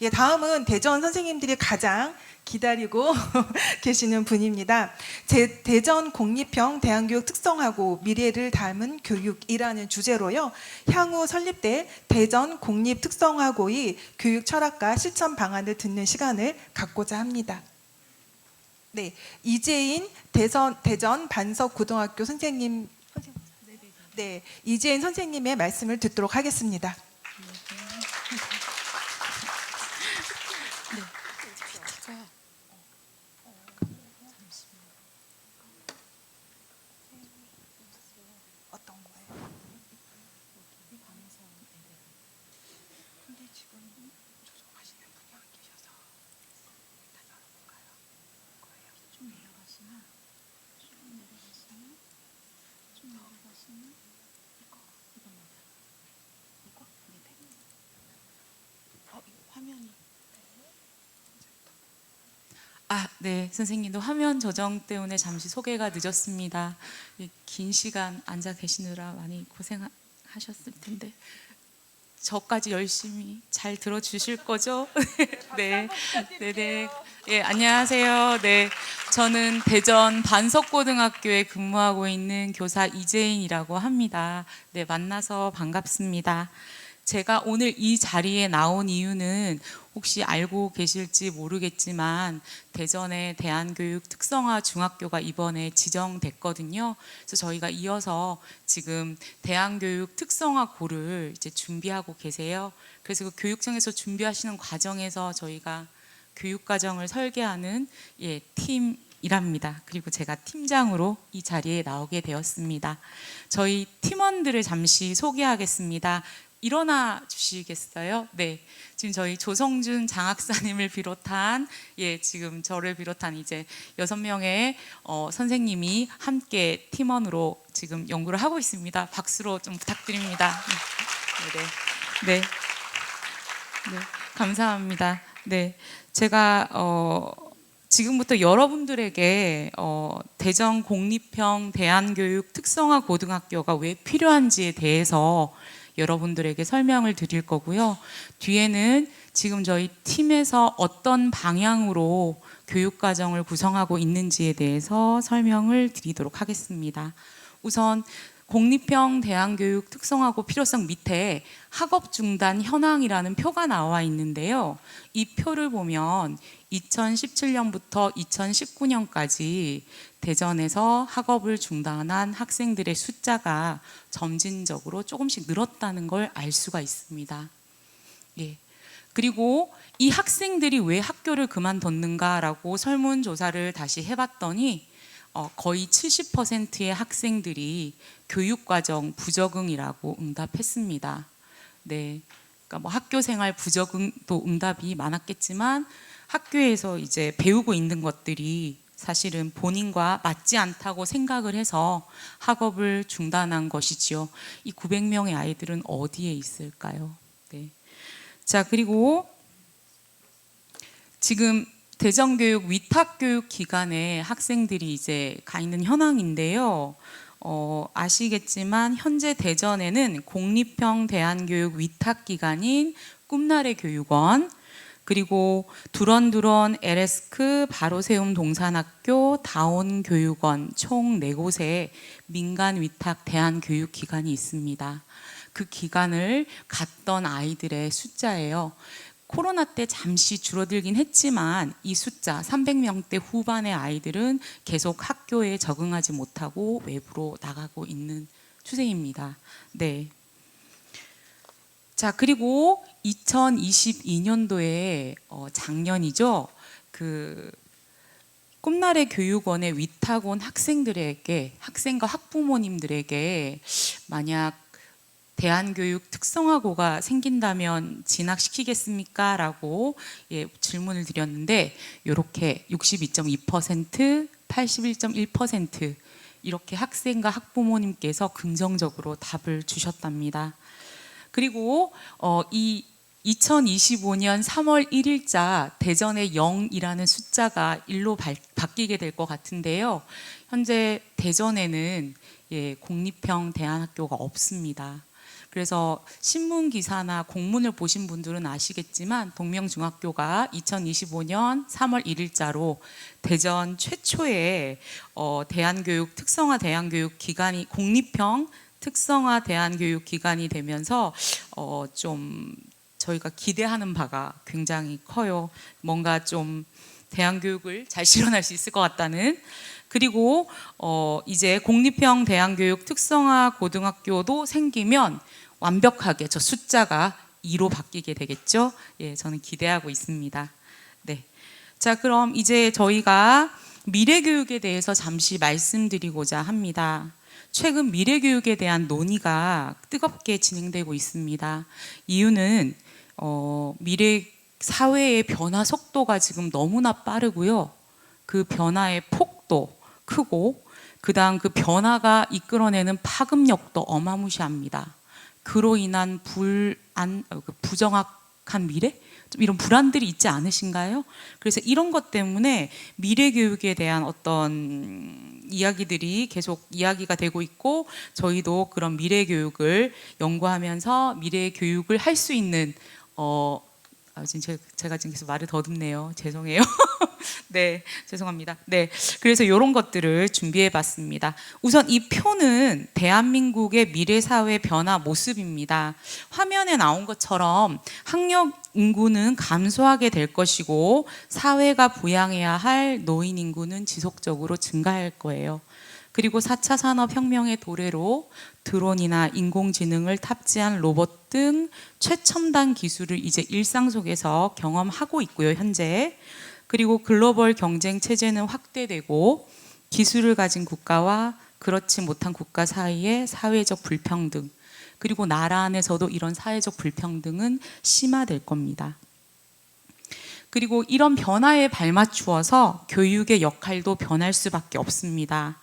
예, 다음은 대전 선생님들이 가장 기다리고 계시는 분입니다. 대전 공립형 대안교육 특성화고 미래를 닮은 교육이라는 주제로요. 향후 설립될 대전 공립특성화고의 교육 철학과 실천 방안을 듣는 시간을 갖고자 합니다. 네, 이재인 대전 반석고등학교 선생님, 네, 이재인 선생님의 말씀을 듣도록 하겠습니다. 어떤 거예요? 근데 지금 조정하시는 분이 안 계셔서 일단 열어볼까요? 거예요. 좀 내려가시면 이거? 네네. 이거 화면이 네, 선생님도 화면 조정 때문에 잠시 소개가 늦었습니다. 긴 시간 앉아 계시느라 많이 고생하셨을 텐데 저까지 열심히 잘 들어주실 거죠? 네, 네. 예, 안녕하세요. 네, 저는 대전 반석고등학교에 근무하고 있는 교사 이재인이라고 합니다. 네, 만나서 반갑습니다. 제가 오늘 이 자리에 나온 이유는 혹시 알고 계실지 모르겠지만 대전의 대안교육 특성화 중학교가 이번에 지정됐거든요. 그래서 저희가 이어서 지금 대안교육 특성화고를 이제 준비하고 계세요. 그래서 그 교육청에서 준비하시는 과정에서 저희가 교육과정을 설계하는 팀이랍니다. 그리고 제가 팀장으로 이 자리에 나오게 되었습니다. 저희 팀원들을 잠시 소개하겠습니다. 일어나 주시겠어요? 네. 지금 저희 조성준 장학사님을 비롯한 지금 저를 비롯한 이제 6명의 선생님이 함께 팀원으로 지금 연구를 하고 있습니다. 박수로 좀 부탁드립니다. 네. 감사합니다. 네. 제가 지금부터 여러분들에게 대전 공립형 대안교육 특성화 고등학교가 왜 필요한지에 대해서 여러분들에게 설명을 드릴 거고요. 뒤에는 지금 저희 팀에서 어떤 방향으로 교육과정을 구성하고 있는지에 대해서 설명을 드리도록 하겠습니다. 우선 공립형 대안교육 특성화고 필요성 밑에 학업 중단 현황이라는 표가 나와 있는데요. 이 표를 보면 2017년부터 2019년까지 대전에서 학업을 중단한 학생들의 숫자가 점진적으로 조금씩 늘었다는 걸 알 수가 있습니다. 그리고 이 학생들이 왜 학교를 그만뒀는가라고 설문조사를 다시 해봤더니 거의 70%의 학생들이 교육과정 부적응이라고 응답했습니다. 네, 그러니까 뭐 학교생활 부적응도 응답이 많았겠지만 학교에서 이제 배우고 있는 것들이 사실은 본인과 맞지 않다고 생각을 해서 학업을 중단한 것이지요. 이 900명의 아이들은 어디에 있을까요? 네. 자, 그리고 지금 대전교육 위탁교육 기관에 학생들이 이제 가 있는 현황인데요. 아시겠지만 현재 대전에는 공립형 대안교육 위탁기관인 꿈나래 교육원, 그리고 두런두런 LS크 바로세움 동산학교 다온 교육원 총 4곳의 민간 위탁 대안교육기관이 있습니다. 그 기관을 갔던 아이들의 숫자예요. 코로나 때 잠시 줄어들긴 했지만 이 숫자 300명대 후반의 아이들은 계속 학교에 적응하지 못하고 외부로 나가고 있는 추세입니다. 네. 자, 그리고 2022년도에 작년이죠. 그 꿈나래 교육원에 위탁 온 학생들에게, 학생과 학부모님들에게 만약 대안교육 특성화고가 생긴다면 진학시키겠습니까? 라고 질문을 드렸는데 이렇게 62.2%, 81.1% 이렇게 학생과 학부모님께서 긍정적으로 답을 주셨답니다. 그리고 이 2025년 3월 1일자 대전의 0이라는 숫자가 1로 바뀌게 될 것 같은데요. 현재 대전에는 공립형 대안학교가 없습니다. 그래서 신문 기사나 공문을 보신 분들은 아시겠지만 동명중학교가 2025년 3월 1일자로 대전 최초의 대안교육 특성화 대안교육 기관이 공립형 특성화 대안교육 기관이 되면서 좀 저희가 기대하는 바가 굉장히 커요. 뭔가 좀 대안교육을 잘 실현할 수 있을 것 같다는. 그리고 이제 공립형 대안교육 특성화 고등학교도 생기면 완벽하게 저 숫자가 2로 바뀌게 되겠죠. 예, 저는 기대하고 있습니다. 네. 자, 그럼 이제 저희가 미래교육에 대해서 잠시 말씀드리고자 합니다. 최근 미래교육에 대한 논의가 뜨겁게 진행되고 있습니다. 이유는 미래 사회의 변화 속도가 지금 너무나 빠르고요. 그 변화의 폭도 크고 그다음 그 변화가 이끌어내는 파급력도 어마무시합니다. 그로 인한 부정확한 미래? 좀 이런 불안들이 있지 않으신가요? 그래서 이런 것 때문에 미래 교육에 대한 어떤 이야기들이 계속 이야기가 되고 있고 저희도 그런 미래 교육을 연구하면서 미래 교육을 할 수 있는 지금 제가 지금 계속 말을 더듬네요. 죄송해요. 네, 죄송합니다. 네, 그래서 이런 것들을 준비해봤습니다. 우선 이 표는 대한민국의 미래사회 변화 모습입니다. 화면에 나온 것처럼 학력 인구는 감소하게 될 것이고 사회가 부양해야 할 노인 인구는 지속적으로 증가할 거예요. 그리고 4차 산업혁명의 도래로 드론이나 인공지능을 탑재한 로봇 등 최첨단 기술을 이제 일상 속에서 경험하고 있고요, 현재. 그리고 글로벌 경쟁 체제는 확대되고 기술을 가진 국가와 그렇지 못한 국가 사이의 사회적 불평등, 그리고 나라 안에서도 이런 사회적 불평등은 심화될 겁니다. 그리고 이런 변화에 발맞추어서 교육의 역할도 변할 수밖에 없습니다.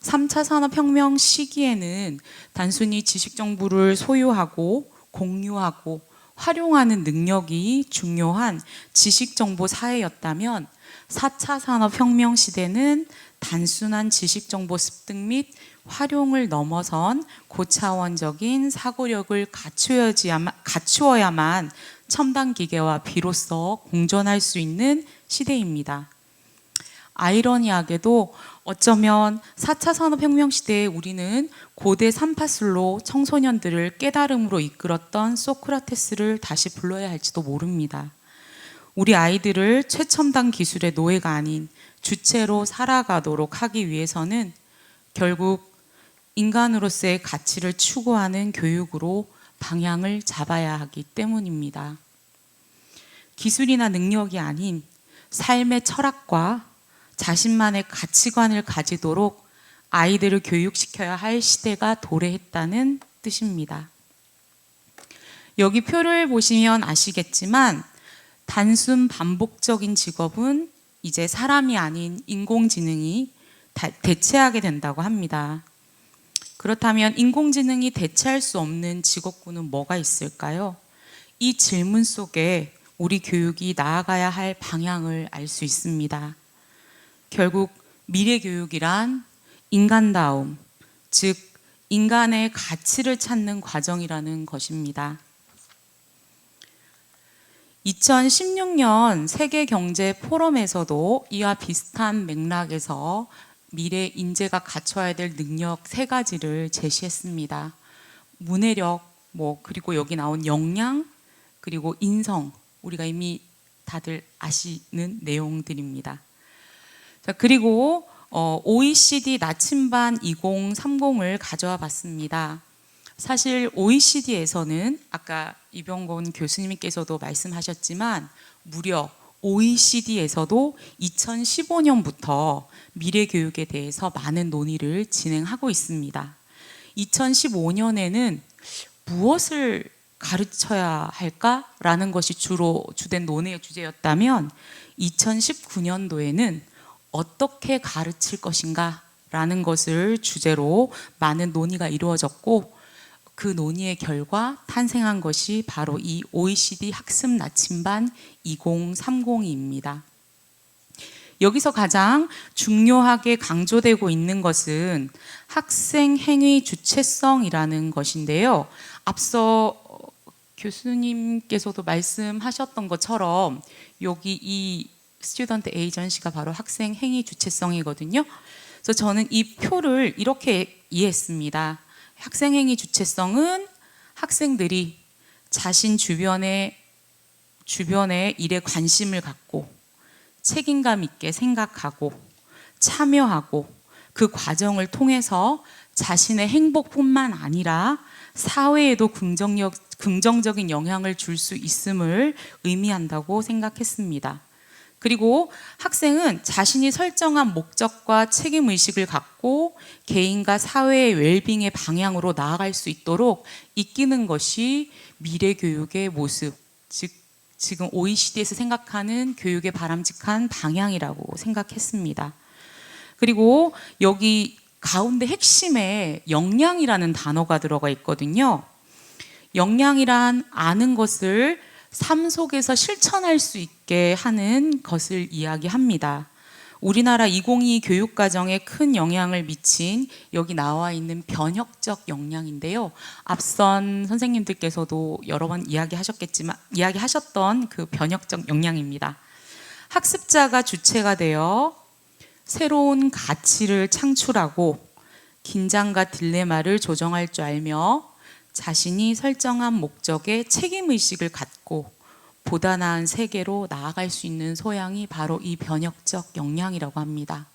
3차 산업혁명 시기에는 단순히 지식 정보를 소유하고 공유하고 활용하는 능력이 중요한 지식 정보 사회였다면 4차 산업혁명 시대는 단순한 지식 정보 습득 및 활용을 넘어선 고차원적인 사고력을 갖추어야만 첨단 기계와 비로소 공존할 수 있는 시대입니다. 아이러니하게도 어쩌면 4차 산업혁명 시대에 우리는 고대 삼파술로 청소년들을 깨달음으로 이끌었던 소크라테스를 다시 불러야 할지도 모릅니다. 우리 아이들을 최첨단 기술의 노예가 아닌 주체로 살아가도록 하기 위해서는 결국 인간으로서의 가치를 추구하는 교육으로 방향을 잡아야 하기 때문입니다. 기술이나 능력이 아닌 삶의 철학과 자신만의 가치관을 가지도록 아이들을 교육시켜야 할 시대가 도래했다는 뜻입니다. 여기 표를 보시면 아시겠지만 단순 반복적인 직업은 이제 사람이 아닌 인공지능이 대체하게 된다고 합니다. 그렇다면 인공지능이 대체할 수 없는 직업군은 뭐가 있을까요? 이 질문 속에 우리 교육이 나아가야 할 방향을 알 수 있습니다. 결국 미래 교육이란 인간다움, 즉 인간의 가치를 찾는 과정이라는 것입니다. 2016년 세계경제포럼에서도 이와 비슷한 맥락에서 미래 인재가 갖춰야 될 능력 3가지를 제시했습니다. 문해력, 그리고 여기 나온 역량, 그리고 인성, 우리가 이미 다들 아시는 내용들입니다. 자, 그리고 OECD 나침반 2030을 가져와 봤습니다. 사실 OECD에서는 아까 이병곤 교수님께서도 말씀하셨지만 무려 OECD에서도 2015년부터 미래교육에 대해서 많은 논의를 진행하고 있습니다. 2015년에는 무엇을 가르쳐야 할까라는 것이 주된 논의의 주제였다면 2019년도에는 어떻게 가르칠 것인가 라는 것을 주제로 많은 논의가 이루어졌고 그 논의의 결과 탄생한 것이 바로 이 OECD 학습 나침반 2030입니다. 여기서 가장 중요하게 강조되고 있는 것은 학생 행위 주체성이라는 것인데요. 앞서 교수님께서도 말씀하셨던 것처럼 여기 이 스튜던트 에이전시가 바로 학생 행위 주체성이거든요. 그래서 저는 이 표를 이렇게 이해했습니다. 학생 행위 주체성은 학생들이 자신 주변의 일에 관심을 갖고 책임감 있게 생각하고 참여하고 그 과정을 통해서 자신의 행복뿐만 아니라 사회에도 긍정적인 영향을 줄 수 있음을 의미한다고 생각했습니다. 그리고 학생은 자신이 설정한 목적과 책임의식을 갖고 개인과 사회의 웰빙의 방향으로 나아갈 수 있도록 이끄는 것이 미래교육의 모습, 즉 지금 OECD에서 생각하는 교육의 바람직한 방향이라고 생각했습니다. 그리고 여기 가운데 핵심에 역량이라는 단어가 들어가 있거든요. 역량이란 아는 것을 삶 속에서 실천할 수 있게 하는 것을 이야기합니다. 우리나라 2022 교육과정에 큰 영향을 미친 여기 나와 있는 변혁적 역량인데요. 앞선 선생님들께서도 여러 번 이야기하셨던 그 변혁적 역량입니다. 학습자가 주체가 되어 새로운 가치를 창출하고 긴장과 딜레마를 조정할 줄 알며 자신이 설정한 목적에 책임의식을 갖고 보다 나은 세계로 나아갈 수 있는 소양이 바로 이 변혁적 역량이라고 합니다.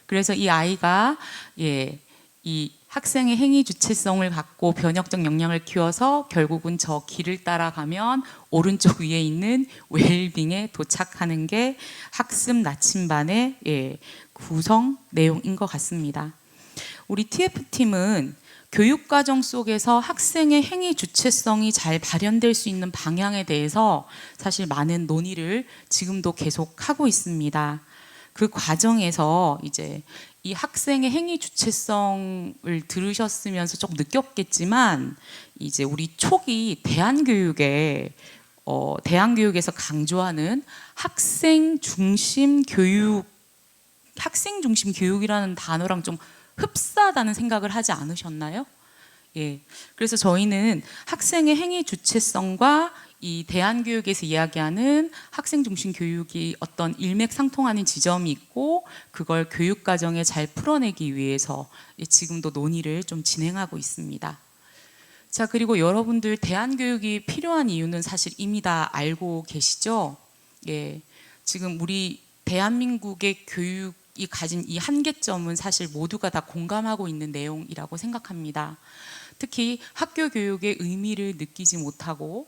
그래서 이 아이가 이 학생의 행위 주체성을 갖고 변혁적 역량을 키워서 결국은 저 길을 따라가면 오른쪽 위에 있는 웰빙에 도착하는 게 학습 나침반의 구성 내용인 것 같습니다. 우리 TF팀은 교육과정 속에서 학생의 행위 주체성이 잘 발현될 수 있는 방향에 대해서 사실 많은 논의를 지금도 계속하고 있습니다. 그 과정에서 이제 이 학생의 행위 주체성을 들으셨으면서 좀 느꼈겠지만 이제 우리 초기 대한교육에서 강조하는 학생 중심 교육이라는 단어랑 좀 흡사하다는 생각을 하지 않으셨나요? 그래서 저희는 학생의 행위 주체성과 이 대한교육에서 이야기하는 학생 중심 교육이 어떤 일맥상통하는 지점이 있고 그걸 교육과정에 잘 풀어내기 위해서 지금도 논의를 좀 진행하고 있습니다. 자, 그리고 여러분들 대한교육이 필요한 이유는 사실 이미 다 알고 계시죠? 지금 우리 대한민국의 교육이 가진 이 한계점은 사실 모두가 다 공감하고 있는 내용이라고 생각합니다. 특히 학교 교육의 의미를 느끼지 못하고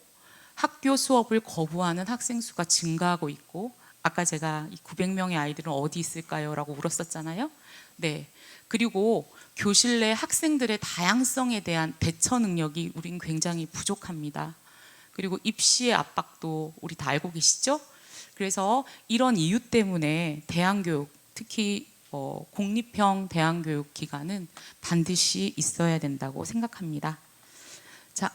학교 수업을 거부하는 학생 수가 증가하고 있고, 아까 제가 이 900명의 아이들은 어디 있을까요? 라고 물었었잖아요. 네. 그리고 교실 내 학생들의 다양성에 대한 대처 능력이 우린 굉장히 부족합니다. 그리고 입시의 압박도 우리 다 알고 계시죠? 그래서 이런 이유 때문에 대한교육, 특히 공립형 대한교육 기관은 반드시 있어야 된다고 생각합니다. 자,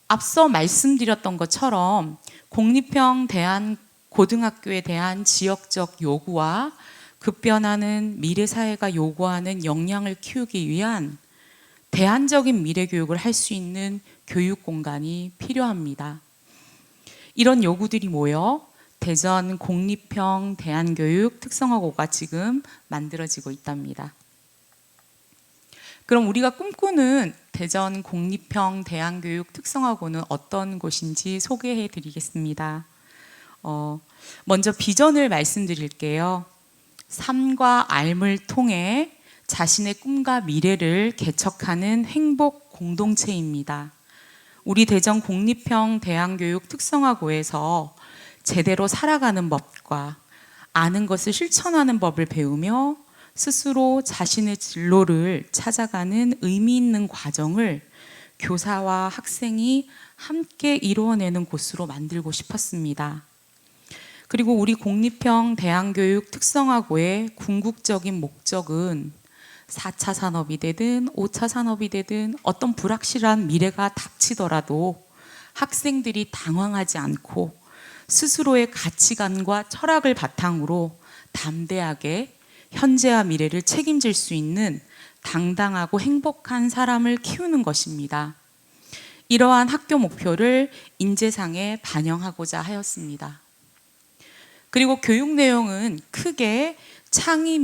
앞서 말씀드렸던 것처럼 공립형 고등학교에 대한 지역적 요구와 급변하는 미래 사회가 요구하는 역량을 키우기 위한 대안적인 미래 교육을 할 수 있는 교육 공간이 필요합니다. 이런 요구들이 모여 대전 공립형 대안교육 특성화고가 지금 만들어지고 있답니다. 그럼 우리가 꿈꾸는 대전 공립형 대안교육 특성화고는 어떤 곳인지 소개해 드리겠습니다. 먼저 비전을 말씀드릴게요. 삶과 삶을 통해 자신의 꿈과 미래를 개척하는 행복 공동체입니다. 우리 대전 공립형 대안교육 특성화고에서 제대로 살아가는 법과 아는 것을 실천하는 법을 배우며 스스로 자신의 진로를 찾아가는 의미 있는 과정을 교사와 학생이 함께 이루어내는 곳으로 만들고 싶었습니다. 그리고 우리 공립형 대안교육 특성화고의 궁극적인 목적은 4차 산업이 되든 5차 산업이 되든 어떤 불확실한 미래가 닥치더라도 학생들이 당황하지 않고 스스로의 가치관과 철학을 바탕으로 담대하게 현재와 미래를 책임질 수 있는 당당하고 행복한 사람을 키우는 것입니다. 이러한 학교 목표를 인재상에 반영하고자 하였습니다. 그리고 교육 내용은 크게 창의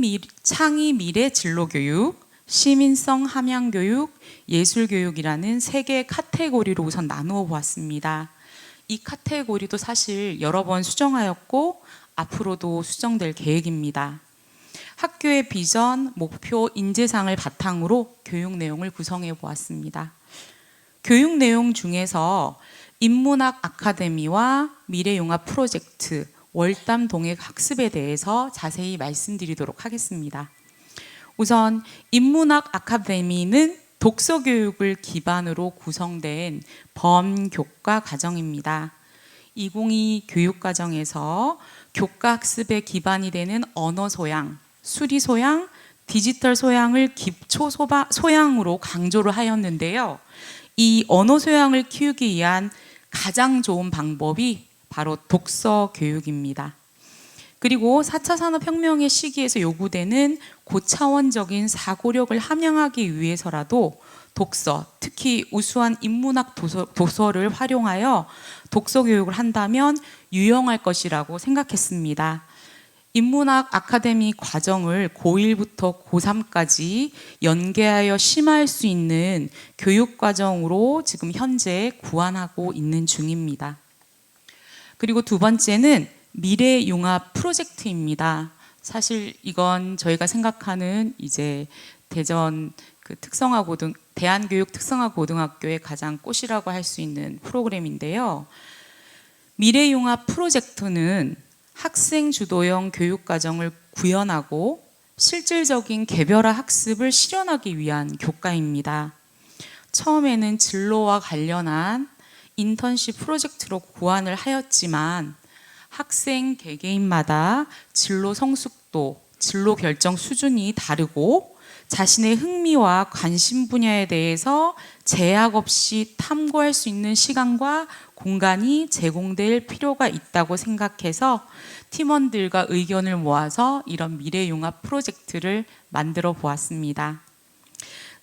미래 진로 교육, 시민성 함양 교육, 예술 교육이라는 세 개의 카테고리로 우선 나누어 보았습니다. 이 카테고리도 사실 여러 번 수정하였고 앞으로도 수정될 계획입니다. 학교의 비전, 목표, 인재상을 바탕으로 교육 내용을 구성해 보았습니다. 교육 내용 중에서 인문학 아카데미와 미래융합 프로젝트, 월담 동행 학습에 대해서 자세히 말씀드리도록 하겠습니다. 우선 인문학 아카데미는 독서 교육을 기반으로 구성된 범교과 과정입니다. 2022 교육과정에서 교과 학습의 기반이 되는 언어 소양, 수리 소양, 디지털 소양을 기초 소양으로 강조를 하였는데요. 이 언어 소양을 키우기 위한 가장 좋은 방법이 바로 독서 교육입니다. 그리고 4차 산업혁명의 시기에서 요구되는 고차원적인 사고력을 함양하기 위해서라도 독서, 특히 우수한 인문학 도서를 활용하여 독서 교육을 한다면 유용할 것이라고 생각했습니다. 인문학 아카데미 과정을 고1부터 고3까지 연계하여 심화할 수 있는 교육 과정으로 지금 현재 구안하고 있는 중입니다. 그리고 두 번째는 미래융합 프로젝트입니다. 사실 이건 저희가 생각하는 이제 대전 대한교육 특성화 고등학교의 가장 꽃이라고 할 수 있는 프로그램인데요. 미래융합 프로젝트는 학생 주도형 교육 과정을 구현하고 실질적인 개별화 학습을 실현하기 위한 교과입니다. 처음에는 진로와 관련한 인턴십 프로젝트로 고안을 하였지만 학생 개개인마다 진로 성숙도, 진로 결정 수준이 다르고 자신의 흥미와 관심 분야에 대해서 제약 없이 탐구할 수 있는 시간과 공간이 제공될 필요가 있다고 생각해서 팀원들과 의견을 모아서 이런 미래융합 프로젝트를 만들어 보았습니다.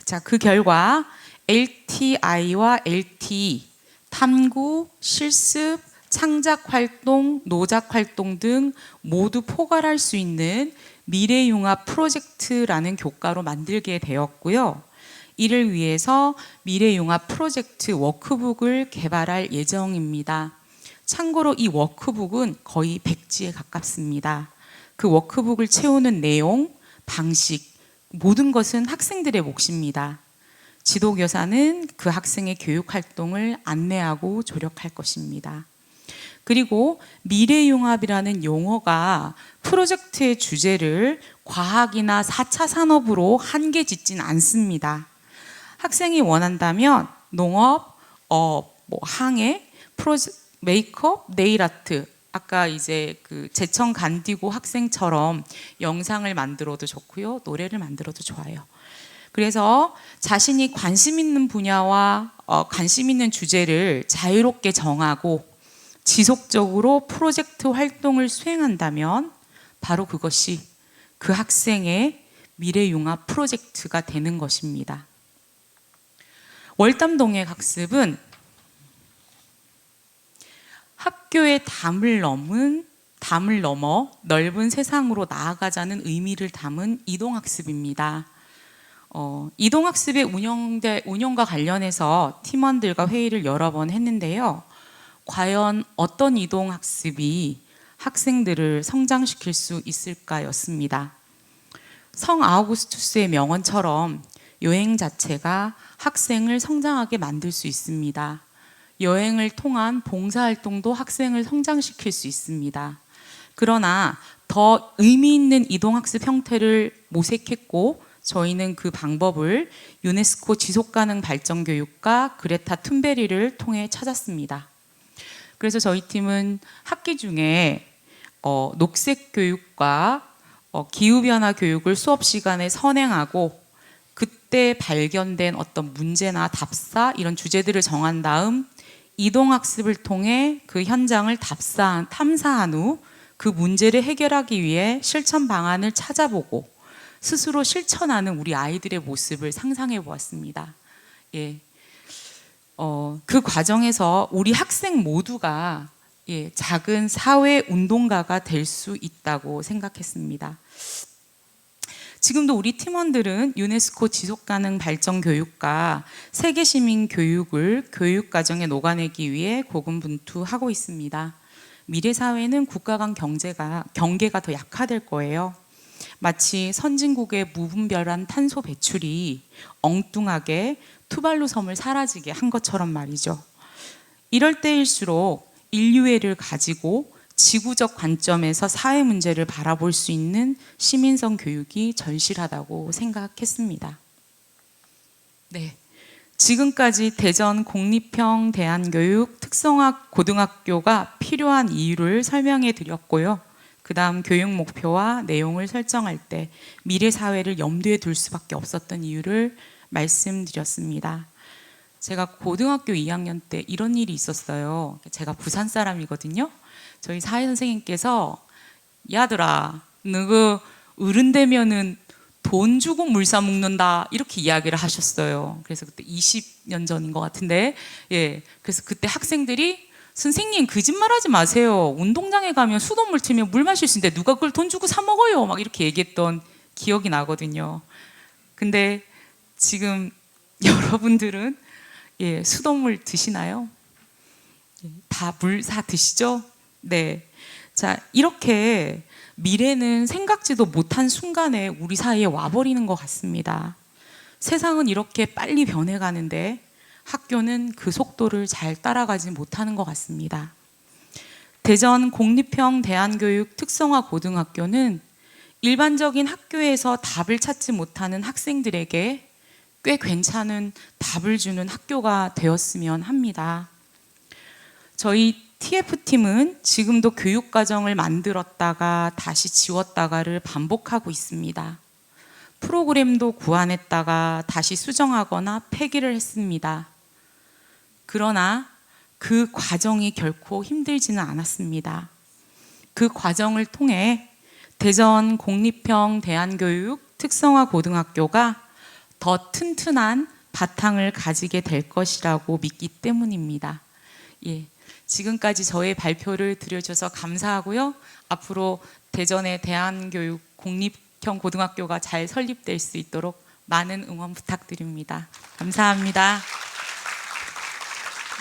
자, 그 결과 LTI와 LTE, 탐구, 실습, 창작활동, 노작활동 등 모두 포괄할 수 있는 미래융합 프로젝트라는 교과로 만들게 되었고요. 이를 위해서 미래융합 프로젝트 워크북을 개발할 예정입니다. 참고로 이 워크북은 거의 100지에 가깝습니다. 그 워크북을 채우는 내용, 방식, 모든 것은 학생들의 몫입니다. 지도교사는 그 학생의 교육활동을 안내하고 조력할 것입니다. 그리고 미래융합이라는 용어가 프로젝트의 주제를 과학이나 4차 산업으로 한계 짓진 않습니다. 학생이 원한다면 농업, 항해, 메이크업, 네일아트, 아까 이제 그 제청 간디고 학생처럼 영상을 만들어도 좋고요, 노래를 만들어도 좋아요. 그래서 자신이 관심 있는 분야와 관심 있는 주제를 자유롭게 정하고 지속적으로 프로젝트 활동을 수행한다면 바로 그것이 그 학생의 미래융합 프로젝트가 되는 것입니다. 월담동행 학습은 학교의 담을 넘어 넓은 세상으로 나아가자는 의미를 담은 이동학습입니다. 이동학습의 운영과 관련해서 팀원들과 회의를 여러 번 했는데요. 과연 어떤 이동학습이 학생들을 성장시킬 수 있을까였습니다. 성 아우구스투스의 명언처럼 여행 자체가 학생을 성장하게 만들 수 있습니다. 여행을 통한 봉사활동도 학생을 성장시킬 수 있습니다. 그러나 더 의미 있는 이동학습 형태를 모색했고 저희는 그 방법을 유네스코 지속가능 발전교육과 그레타 툰베리를 통해 찾았습니다. 그래서 저희 팀은 학기 중에 녹색 교육과 기후변화 교육을 수업 시간에 선행하고 그때 발견된 어떤 문제나 답사 이런 주제들을 정한 다음 이동학습을 통해 그 현장을 탐사한 후 그 문제를 해결하기 위해 실천 방안을 찾아보고 스스로 실천하는 우리 아이들의 모습을 상상해 보았습니다. 예. 그 과정에서 우리 학생 모두가 작은 사회 운동가가 될 수 있다고 생각했습니다. 지금도 우리 팀원들은 유네스코 지속가능 발전 교육과 세계 시민 교육을 교육 과정에 녹아내기 위해 고군분투하고 있습니다. 미래 사회는 국가 간 경계가 더 약화될 거예요. 마치 선진국의 무분별한 탄소 배출이 엉뚱하게 투발루 섬을 사라지게 한 것처럼 말이죠. 이럴 때일수록 인류애를 가지고 지구적 관점에서 사회 문제를 바라볼 수 있는 시민성 교육이 절실하다고 생각했습니다. 네, 지금까지 대전 공립형 대안교육 특성화 고등학교가 필요한 이유를 설명해 드렸고요. 그 다음 교육 목표와 내용을 설정할 때 미래 사회를 염두에 둘 수밖에 없었던 이유를 말씀드렸습니다. 제가 고등학교 2학년 때 이런 일이 있었어요. 제가 부산 사람이거든요. 저희 사회 선생님께서 야들아, 너그 어른 되면은 돈 주고 물 사 먹는다 이렇게 이야기를 하셨어요. 그래서 그때 20년 전인 것 같은데, 그래서 그때 학생들이 선생님 거짓말하지 마세요. 운동장에 가면 수돗물 틀면 물 마실 수 있는데 누가 그걸 돈 주고 사 먹어요? 막 이렇게 얘기했던 기억이 나거든요. 근데 지금 여러분들은 수돗물 드시나요? 다 물 사 드시죠? 네. 자, 이렇게 미래는 생각지도 못한 순간에 우리 사이에 와버리는 것 같습니다. 세상은 이렇게 빨리 변해가는데 학교는 그 속도를 잘 따라가지 못하는 것 같습니다. 대전 공립형 대안교육 특성화 고등학교는 일반적인 학교에서 답을 찾지 못하는 학생들에게 꽤 괜찮은 답을 주는 학교가 되었으면 합니다. 저희 TF팀은 지금도 교육과정을 만들었다가 다시 지웠다가를 반복하고 있습니다. 프로그램도 구안했다가 다시 수정하거나 폐기를 했습니다. 그러나 그 과정이 결코 힘들지는 않았습니다. 그 과정을 통해 대전 공립형 대안교육 특성화 고등학교가 더 튼튼한 바탕을 가지게 될 것이라고 믿기 때문입니다. 지금까지 저의 발표를 들어주셔서 감사하고요. 앞으로 대전의 대안교육 공립형 고등학교가 잘 설립될 수 있도록 많은 응원 부탁드립니다. 감사합니다.